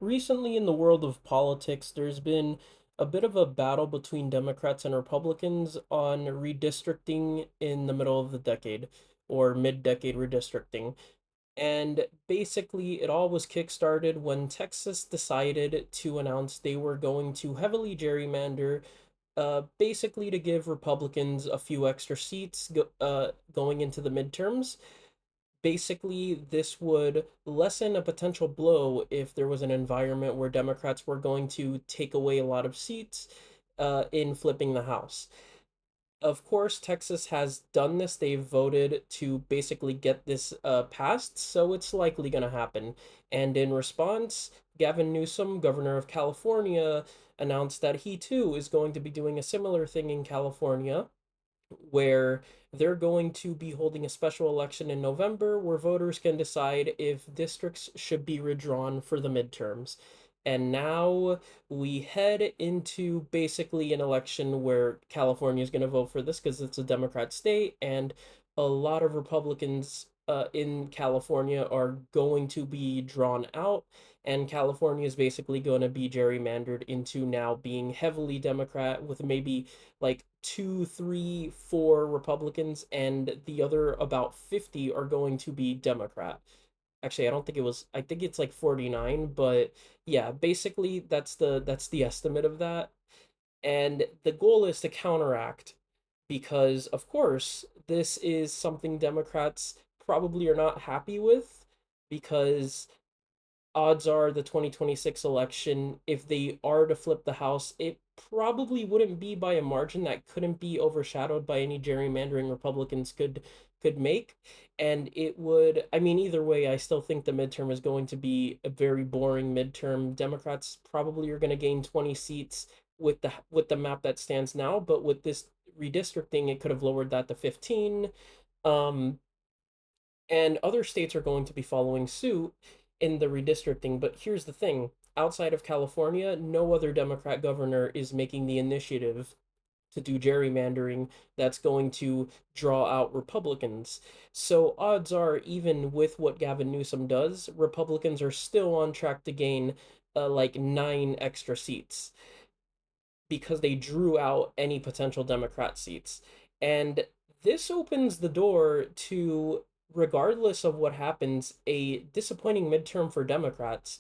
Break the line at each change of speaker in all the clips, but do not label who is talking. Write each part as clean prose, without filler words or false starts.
recently in the world of politics, there's been a bit of a battle between Democrats and Republicans on redistricting in the middle of the decade or mid-decade redistricting. And basically, it all was kickstarted when Texas decided to announce they were going to heavily gerrymander, basically to give Republicans a few extra seats going into the midterms. Basically, this would lessen a potential blow if there was an environment where Democrats were going to take away a lot of seats in flipping the House. Of course, Texas has done this. They've voted to basically get this passed, so it's likely going to happen. And in response, Gavin Newsom, governor of California, announced that he too is going to be doing a similar thing in California where they're going to be holding a special election in November where voters can decide if districts should be redrawn for the midterms. And now we head into basically an election where California is going to vote for this because it's a Democrat state, and a lot of Republicans in California are going to be drawn out, and California is basically going to be gerrymandered into now being heavily Democrat with maybe like two, three, four Republicans, and the other about 50 are going to be Democrat. Actually, I don't think it was, I think it's like 49, but yeah, basically that's the estimate of that. And the goal is to counteract because of course this is something Democrats probably are not happy with because odds are the 2026 election, if they are to flip the House, it probably wouldn't be by a margin that couldn't be overshadowed by any gerrymandering Republicans could make. And it would, I mean, either way, I still think the midterm is going to be a very boring midterm. Democrats probably are going to gain 20 seats with the map that stands now, but with this redistricting, it could have lowered that to 15. Um, and other states are going to be following suit in the redistricting. But here's the thing, outside of California, no other Democrat governor is making the initiative to do gerrymandering that's going to draw out Republicans. So odds are, even with what Gavin Newsom does, Republicans are still on track to gain like 9 extra seats because they drew out any potential Democrat seats. And this opens the door to, regardless of what happens, a disappointing midterm for Democrats.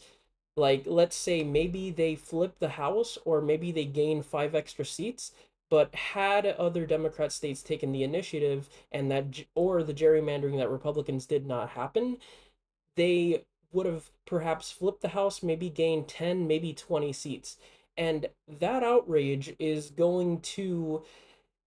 Like, let's say maybe they flip the House or maybe they gain 5 extra seats, but had other Democrat states taken the initiative and that, or the gerrymandering that Republicans did not happen, they would have perhaps flipped the House, maybe gained 10, maybe 20 seats. And that outrage is going to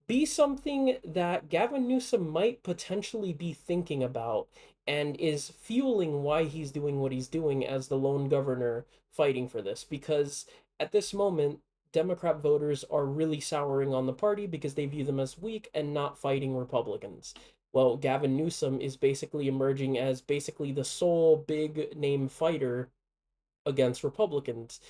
be something that Gavin Newsom might potentially be thinking about and is fueling why he's doing what he's doing as the lone governor fighting for this. Because at this moment, Democrat voters are really souring on the party because they view them as weak and not fighting Republicans. Well, Gavin Newsom is basically emerging as basically the sole big name fighter against Republicans.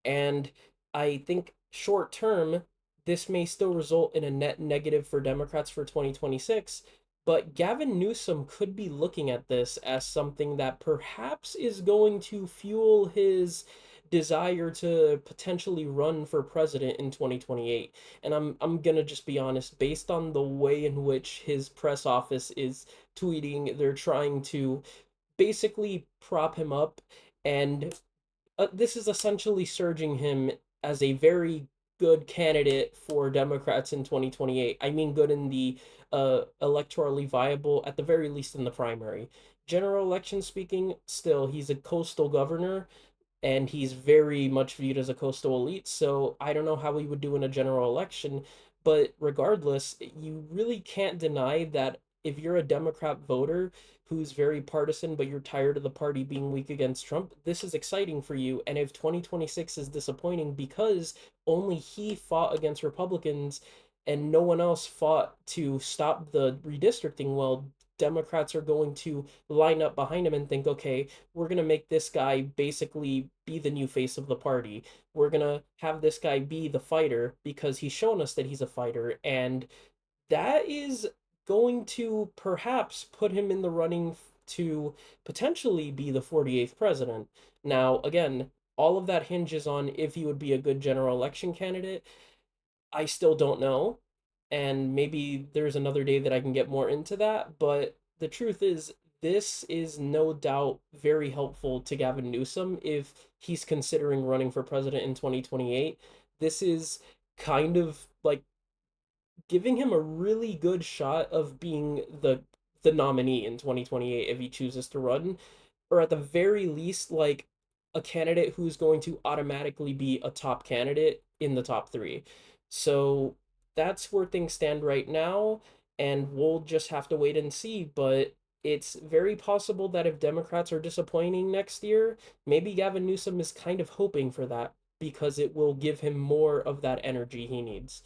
And I think short term, this may still result in a net negative for Democrats for 2026. But Gavin Newsom could be looking at this as something that perhaps is going to fuel his desire to potentially run for president in 2028. And I'm going to just be honest, based on the way in which his press office is tweeting, they're trying to basically prop him up, and this is essentially surging him as a very good candidate for Democrats in 2028. I mean, good in the electorally viable, at the very least in the primary. General election speaking, still, he's a coastal governor and he's very much viewed as a coastal elite. So I don't know how he would do in a general election, but regardless, you really can't deny that if you're a Democrat voter who's very partisan, but you're tired of the party being weak against Trump, this is exciting for you. And if 2026 is disappointing because only he fought against Republicans and no one else fought to stop the redistricting, well, Democrats are going to line up behind him and think, okay, we're going to make this guy basically be the new face of the party. We're going to have this guy be the fighter because he's shown us that he's a fighter. And that is going to perhaps put him in the running to potentially be the 48th president. Now, again, all of that hinges on if he would be a good general election candidate. I still don't know. And maybe there's another day that I can get more into that. But the truth is, this is no doubt very helpful to Gavin Newsom if he's considering running for president in 2028. This is kind of like giving him a really good shot of being the nominee in 2028 if he chooses to run, or at the very least like a candidate who's going to automatically be a top candidate in the top 3. So that's where things stand right now, and we'll just have to wait and see. But it's very possible that if Democrats are disappointing next year, maybe Gavin Newsom is kind of hoping for that because it will give him more of that energy he needs.